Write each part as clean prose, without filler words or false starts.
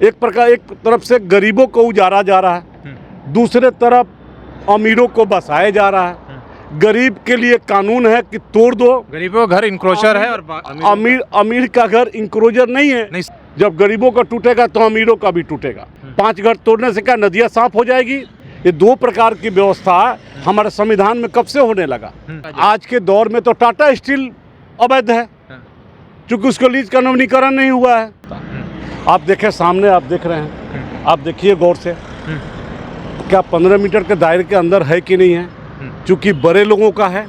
एक तरफ से गरीबों को उजाड़ा जा रहा है, दूसरे तरफ अमीरों को बसाया जा रहा है। गरीब के लिए कानून है कि तोड़ दो, गरीबों का घर इंक्रोचर है और अमीर का घर इंक्रोचर नहीं है। नहीं। जब गरीबों का टूटेगा तो अमीरों का भी टूटेगा। 5 घर तोड़ने से क्या नदियाँ साफ हो जाएगी? ये 2 प्रकार की व्यवस्था हमारे संविधान में कब से होने लगा? आज के दौर में तो टाटा स्टील अवैध है, क्योंकि उसको लीज का नवीनीकरण नहीं हुआ है। आप देखें, सामने आप देख रहे हैं, आप देखिए गौर से, क्या 15 मीटर के दायरे के अंदर है कि नहीं है? क्योंकि बड़े लोगों का है,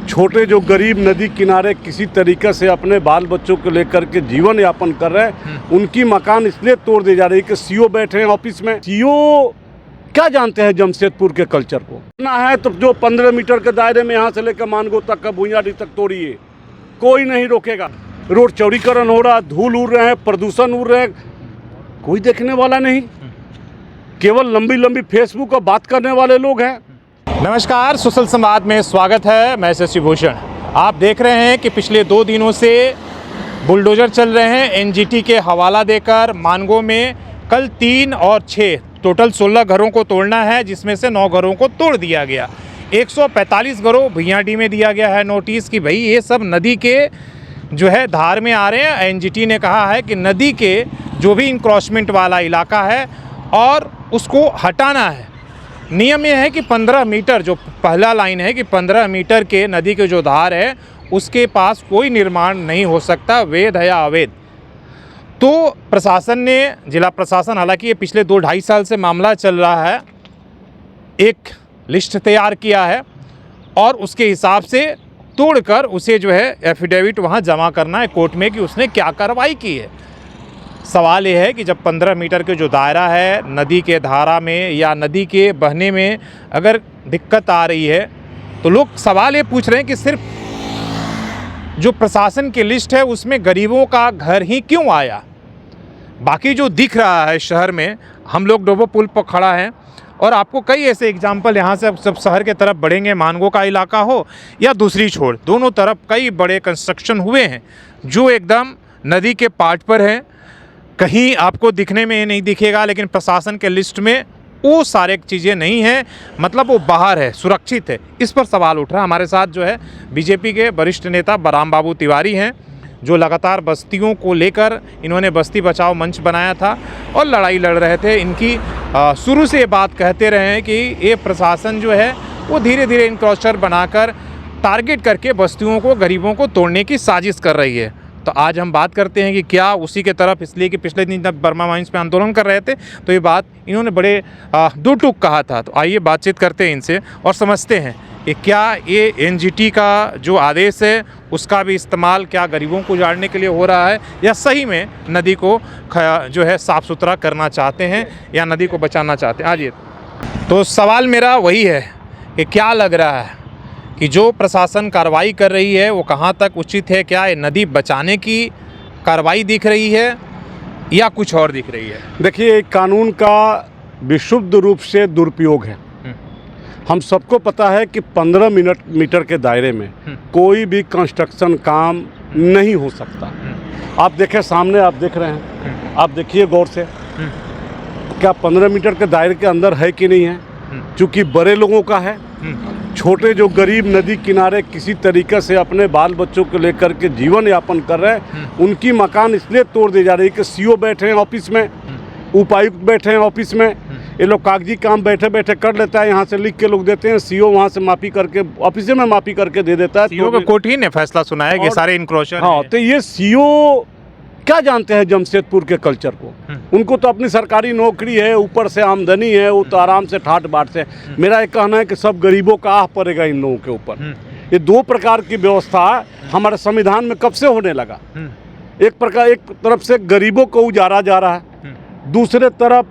छोटे जो गरीब नदी किनारे किसी तरीके से अपने बाल बच्चों को लेकर के जीवन यापन कर रहे हैं, उनकी मकान इसलिए तोड़ दी जा रही है कि सीओ बैठे हैं ऑफिस में। सीओ क्या जानते हैं जमशेदपुर के कल्चर को? ना है तो जो 15 मीटर के दायरे में यहाँ से लेकर मानगो तक का भुइयाडी तक तोड़िए, कोई नहीं रोकेगा। रोड चौड़ीकरण हो रहा, धूल उड़ रहे हैं, प्रदूषण उड़ रहे हैं, कोई देखने वाला नहीं। केवल लंबी लंबी फेसबुक पर बात करने वाले लोग हैं। नमस्कार, सुशल संवाद में स्वागत है। मैं शशि भूषण। आप देख रहे हैं कि पिछले 2 दिनों से बुलडोजर चल रहे हैं एनजीटी के हवाला देकर। मानगो में कल 3 और 6 टोटल 16 घरों को तोड़ना है, जिसमें से 9 घरों को तोड़ दिया गया। 145 घरों भुइयाडी में दिया गया है नोटिस कि भाई ये सब नदी के जो है धार में आ रहे हैं। एनजीटी ने कहा है कि नदी के जो भी इंक्रोचमेंट वाला इलाका है और उसको हटाना है। नियम यह है कि 15 मीटर, जो पहला लाइन है कि 15 मीटर के नदी के जो धार है उसके पास कोई निर्माण नहीं हो सकता, वैध है या अवैध। तो प्रशासन ने, जिला प्रशासन, हालांकि ये पिछले 2-2.5 साल से मामला चल रहा है, एक लिस्ट तैयार किया है और उसके हिसाब से तोड़कर उसे जो है एफिडेविट वहाँ जमा करना है कोर्ट में कि उसने क्या कार्रवाई की है। सवाल ये है कि जब 15 मीटर के जो दायरा है नदी के धारा में या नदी के बहने में अगर दिक्कत आ रही है, तो लोग सवाल ये पूछ रहे हैं कि सिर्फ जो प्रशासन की लिस्ट है उसमें गरीबों का घर ही क्यों आया? बाकी जो दिख रहा है शहर में, हम लोग डोबो पुल पर खड़ा हैं और आपको कई ऐसे एग्जाम्पल यहाँ से सब शहर के तरफ बढ़ेंगे, मानगो का इलाका हो या दूसरी छोर, दोनों तरफ कई बड़े कंस्ट्रक्शन हुए हैं जो एकदम नदी के पार्ट पर हैं। कहीं आपको दिखने में नहीं दिखेगा, लेकिन प्रशासन के लिस्ट में वो सारे चीज़ें नहीं हैं, मतलब वो बाहर है, सुरक्षित है। इस पर सवाल उठ रहा है। हमारे साथ जो है बीजेपी के वरिष्ठ नेता बराम बाबू तिवारी हैं, जो लगातार बस्तियों को लेकर इन्होंने बस्ती बचाओ मंच बनाया था और लड़ाई लड़ रहे थे। इनकी शुरू से ये बात कहते रहे हैं कि ये प्रशासन जो है वो धीरे धीरे इंक्रोचर बनाकर टारगेट करके बस्तियों को, गरीबों को तोड़ने की साजिश कर रही है। तो आज हम बात करते हैं कि क्या उसी के तरफ, इसलिए कि पिछले दिन जब बर्मा माइंस पे आंदोलन कर रहे थे तो ये बात इन्होंने बड़े दो टूक कहा था। तो आइए बातचीत करते हैं इनसे और समझते हैं कि क्या ये एनजीटी का जो आदेश है उसका भी इस्तेमाल क्या गरीबों को उजाड़ने के लिए हो रहा है, या सही में नदी को जो है साफ़ सुथरा करना चाहते हैं या नदी को बचाना चाहते हैं। आइए, तो सवाल मेरा वही है कि क्या लग रहा है कि जो प्रशासन कार्रवाई कर रही है वो कहाँ तक उचित है? क्या ये नदी बचाने की कार्रवाई दिख रही है या कुछ और दिख रही है? देखिए, कानून का विशुद्ध रूप से दुरुपयोग है। हम सबको पता है कि 15 मीटर के दायरे में कोई भी कंस्ट्रक्शन काम नहीं हो सकता। आप देखें, सामने आप देख रहे हैं, आप देखिए गौर से, क्या 15 मीटर के दायरे के अंदर है कि नहीं है? क्योंकि बड़े लोगों का है, छोटे जो गरीब नदी किनारे किसी तरीके से अपने बाल बच्चों को लेकर के जीवन यापन कर रहे हैं, उनकी मकान इसलिए तोड़ दी जा रही है कि सीओ बैठे हैं ऑफिस में, उपायुक्त बैठे हैं ऑफिस में। ये लोग कागजी काम बैठे बैठे कर लेता है, यहाँ से लिख के लोग देते हैं, सीओ वहाँ से माफी करके ऑफिस में माफी करके दे देता है। सीओ का कोर्ट ही ने फैसला सुना है कि सारे इंक्रोचर। हाँ, तो ये सीओ क्या जानते हैं जमशेदपुर के कल्चर को? उनको तो अपनी सरकारी नौकरी है, ऊपर से आमदनी है, वो तो आराम से ठाट बाट से। मेरा ये कहना है कि सब गरीबों का आह पड़ेगा इन लोगों के ऊपर। ये 2 प्रकार की व्यवस्था हमारे संविधान में कब से होने लगा? एक तरफ से गरीबों को उजाड़ा जा रहा है, दूसरे तरफ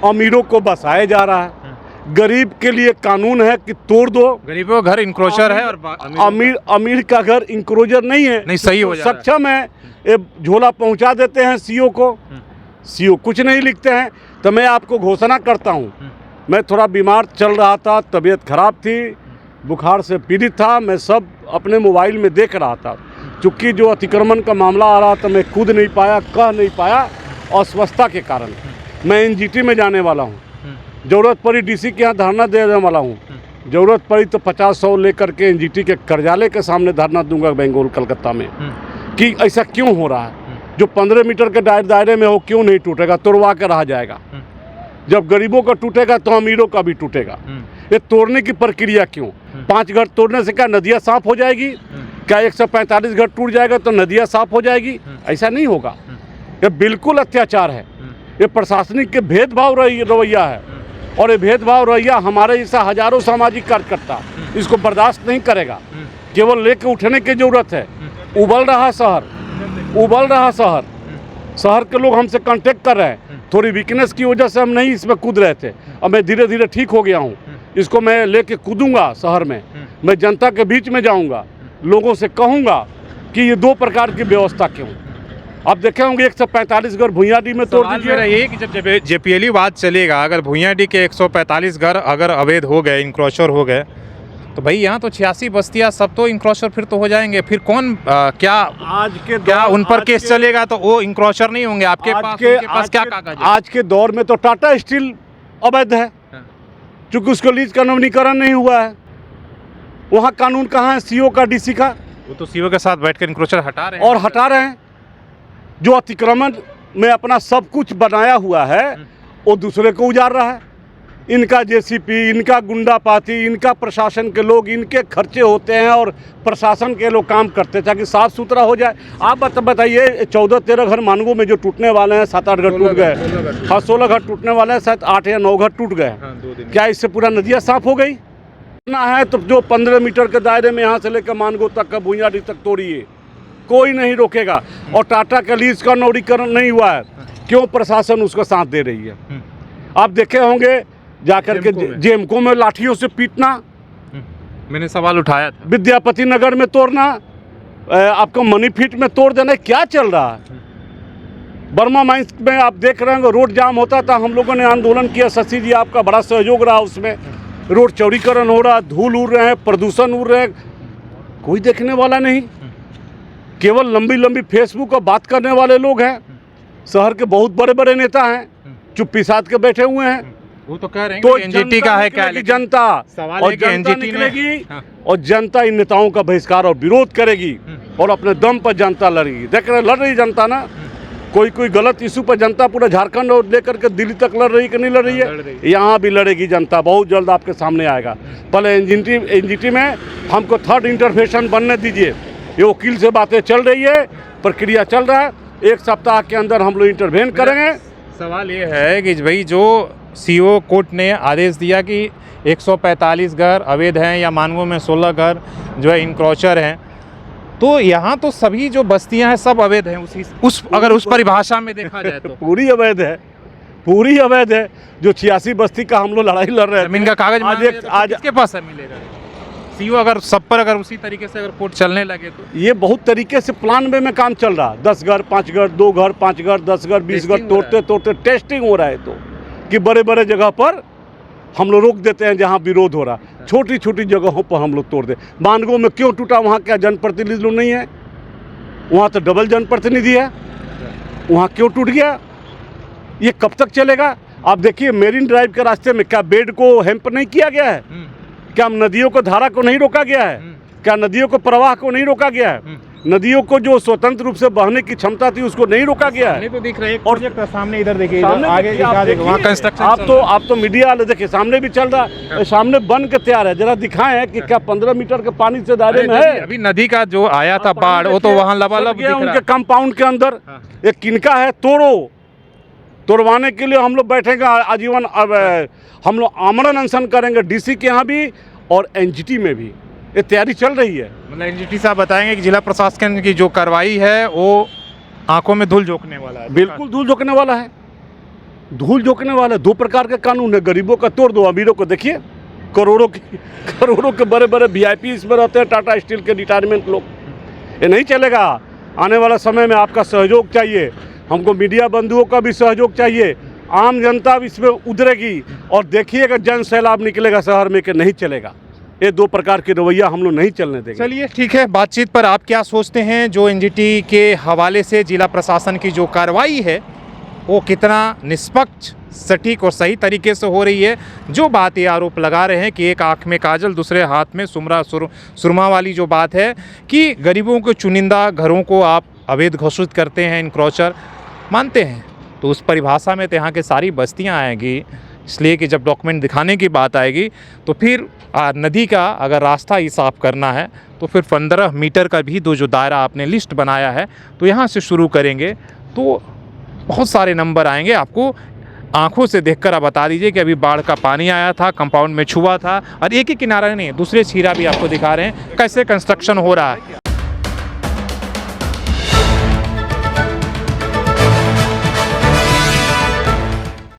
अमीरों को बसाया जा रहा है। गरीब के लिए कानून है कि तोड़ दो, गरीबों का घर इंक्रोचर है और अमीर का घर इंक्रोचर नहीं है। नहीं, सही हो जा रहा है। सक्षम है, ये झोला पहुंचा देते हैं सीओ को, सीओ कुछ नहीं लिखते हैं। तो मैं आपको घोषणा करता हूं, मैं थोड़ा बीमार चल रहा था, तबीयत खराब थी, बुखार से पीड़ित था, मैं सब अपने मोबाइल में देख रहा था। चूँकि जो अतिक्रमण का मामला आ रहा था मैं कूद नहीं पाया, कह नहीं पाया, अस्वस्थता के कारण मैं एनजीटी में जाने वाला हूँ। ज़रूरत पड़ी डीसी के यहाँ धरना देने वाला हूँ। ज़रूरत पड़ी तो 50-100 लेकर के एनजीटी के कार्यालय के सामने धरना दूंगा बेंगलुरु कलकत्ता में कि ऐसा क्यों हो रहा है। जो 15 मीटर के दायरे में हो क्यों नहीं टूटेगा, तोड़वा के रहा जाएगा। जब गरीबों का टूटेगा तो अमीरों का भी टूटेगा। ये तोड़ने की प्रक्रिया क्यों? 5 घर तोड़ने से क्या नदियाँ साफ हो जाएगी? क्या 145 घर टूट जाएगा तो नदियाँ साफ हो जाएगी? ऐसा नहीं होगा। ये बिल्कुल अत्याचार है। ये प्रशासनिक के भेदभाव रवैया है और ये भेदभाव रवैया हमारे जैसा हजारों सामाजिक कार्यकर्ता इसको बर्दाश्त नहीं करेगा। केवल लेके उठने की जरूरत है। उबल रहा शहर, शहर के लोग हमसे कांटेक्ट कर रहे हैं। थोड़ी वीकनेस की वजह से हम नहीं इसमें कूद रहे थे। अब मैं धीरे धीरे ठीक हो गया हूँ। इसको मैं लेके कूदूंगा शहर में। मैं जनता के बीच में जाऊंगा, लोगों से कहूंगा कि ये 2 प्रकार की व्यवस्था क्यों। अब देखे होंगे 145 घर भुइयाडी में तोड़ दीजिए। मेरा ये कि जब जेपीएलई बात चलेगा, अगर भुइयाडी के 145 घर अगर अवैध हो गए, इंक्रोचर हो गए, तो भाई यहाँ तो 86 बस्तियाँ सब तो इंक्रोचर फिर तो हो जाएंगे। फिर कौन क्या उन पर केस चलेगा? तो वो इंक्रोचर नहीं होंगे। आपके पास क्या कागज है? आज के दौर में तो टाटा स्टील अवैध है, क्योंकि उसको लीज का नवीनीकरण नहीं हुआ है। वहाँ कानून कहाँ है सीओ का, डीसी का? वो तो सीओ के साथ बैठकर इंक्रोचर हटा रहे हैं और हटा रहे हैं। जो अतिक्रमण में अपना सब कुछ बनाया हुआ है वो दूसरे को उजाड़ रहा है। इनका जेसीपी, इनका गुंडापाती, इनका प्रशासन के लोग, इनके खर्चे होते हैं और प्रशासन के लोग काम करते हैं ताकि साफ सुथरा हो जाए। आप बताइए 14-13 घर मानगो में जो टूटने वाले हैं, 7-8 घर टूट गए। हाँ 16 घर टूटने वाले हैं, शायद 8 या 9 घर टूट गए। क्या इससे पूरा नदियाँ साफ हो गई? ना है तो जो 15 मीटर के दायरे में यहाँ से लेकर मानगो तक का भुइयाडी तक तोड़िए, कोई नहीं रोकेगा। और टाटा का लीज का नवीनीकरण नहीं हुआ है, क्यों प्रशासन उसको साथ दे रही है? आप देखे होंगे जाकर के जेमको में लाठियों से पीटना, मैंने सवाल उठाया था। विद्यापति नगर में तोड़ना, आपको मनीफीट में तोड़ देना, क्या चल रहा है? बर्मा माइंस में आप देख रहे हैं रोड जाम होता था, हम लोगों ने आंदोलन किया, शशि जी आपका बड़ा सहयोग रहा उसमें। रोड चौड़ीकरण हो रहा, धूल उड़ रहे हैं, प्रदूषण उड़ रहे हैं, कोई देखने वाला नहीं। केवल लंबी लंबी फेसबुक और बात करने वाले लोग हैं। शहर के बहुत बड़े बड़े नेता हैं, चुप्पी साध के बैठे हुए हैं। वो तो कह रहे हैं तो कि एनजीटी का है क्या? जनता और जनता निकलेगी और जनता इन नेताओं का बहिष्कार और विरोध करेगी और अपने दम पर जनता लड़ेगी। देख रहे लड़ रही जनता ना, कोई गलत इशू पर जनता पूरा झारखंड और लेकर के दिल्ली तक लड़ रही कि नहीं लड़ रही है? यहाँ भी लड़ेगी जनता, बहुत जल्द आपके सामने आएगा। पहले एनजीटी में हमको 3rd इंटरवेंशन बनने दीजिए। ये वकील से बातें चल रही है, प्रक्रिया चल रहा है, 1 सप्ताह के अंदर हम लोग इंटरवेन करेंगे। सवाल ये है कि भाई जो सीओ कोर्ट ने आदेश दिया कि 145 घर अवैध हैं या मानगो में 16 घर जो है इंक्रोचर हैं, तो यहाँ तो सभी जो बस्तियाँ हैं सब अवैध हैं। अगर उस परिभाषा में देखा जाए तो पूरी अवैध है, पूरी अवैध है। जो 86 बस्ती का हम लोग लड़ाई लड़ रहे हैं, जमीन का कागज आज किसके पास है मिलेगा? सीओ अगर सब पर अगर उसी तरीके से अगर कोर्ट चलने लगे तो ये बहुत तरीके से प्लान में काम चल रहा है। 10 घर 5 घर, 2 घर 5 घर, 10 घर 20 घर तोड़ते टेस्टिंग हो रहा है। तो कि बड़े बड़े जगह पर हम लोग रोक देते हैं जहाँ विरोध हो रहा, छोटी छोटी जगहों पर हम लोग तोड़ दे। मानगो में क्यों टूटा? वहाँ क्या जनप्रतिनिधि लोग नहीं है? वहाँ तो डबल जनप्रतिनिधि है, वहाँ क्यों टूट गया? ये कब तक चलेगा? आप देखिए मेरीन ड्राइव के रास्ते में क्या बेड को हेम्प नहीं किया गया है? क्या नदियों को धारा को नहीं रोका गया है? क्या नदियों को प्रवाह को नहीं रोका गया है? नदियों को जो स्वतंत्र रूप से बहने की क्षमता थी उसको नहीं रोका गया है। तो दिख रहा है और सामने इधर देखिए, आगे वहाँ कंस्ट्रक्शन आप तो मीडिया वाले देखिए, सामने भी चल रहा है, सामने बन के तैयार है। जरा दिखाएं कि क्या 15 मीटर के पानी से दायरे में है? अभी नदी का जो आया था बाढ़, वो तो वहाँ लबालब दिख रहा है। उनके कंपाउंड के अंदर एक किनका है, तोड़वाने के लिए हम लोग बैठेंगे आजीवन। अब हम लोग आमरण अनशन करेंगे डीसी के यहाँ भी और एनजीटी में भी, ये तैयारी चल रही है। मतलब एनजीटी साहब बताएंगे कि जिला प्रशासन की जो कार्रवाई है वो आंखों में धूल झोंकने वाला है। बिल्कुल धूल झोंकने वाला है, धूल झोंकने वाला है। 2 प्रकार के कानून है, गरीबों का तोड़ दो, अमीरों को देखिए। करोड़ों के बड़े बड़े VIP इसमें रहते हैं, टाटा स्टील के रिटायरमेंट लोग। ये नहीं चलेगा। आने वाला समय में आपका सहयोग चाहिए, हमको मीडिया बंधुओं का भी सहयोग चाहिए। आम जनता भी इसमें उतरेगी और देखिएगा जन सैलाब निकलेगा शहर में कि नहीं चलेगा। ये 2 प्रकार की रवैया हम लोग नहीं चलने देंगे। चलिए ठीक है, बातचीत पर आप क्या सोचते हैं जो एनजीटी के हवाले से जिला प्रशासन की जो कार्रवाई है वो कितना निष्पक्ष, सटीक और सही तरीके से हो रही है। जो बात ये आरोप लगा रहे हैं कि एक आँख में काजल दूसरे हाथ में सुरमा वाली जो बात है कि गरीबों के चुनिंदा घरों को आप अवैध घोषित करते हैं, इनक्रोचर मानते हैं, तो उस परिभाषा में तो यहाँ के सारी बस्तियाँ आएंगी। इसलिए कि जब डॉक्यूमेंट दिखाने की बात आएगी तो फिर नदी का अगर रास्ता ही साफ करना है तो फिर 15 मीटर का भी जो दायरा आपने लिस्ट बनाया है तो यहाँ से शुरू करेंगे तो बहुत सारे नंबर आएंगे। आपको आंखों से देखकर आप बता दीजिए कि अभी बाढ़ का पानी आया था, कंपाउंड में छुआ था, और एक ही किनारा नहीं दूसरे छीरा भी आपको दिखा रहे हैं कैसे कंस्ट्रक्शन हो रहा है।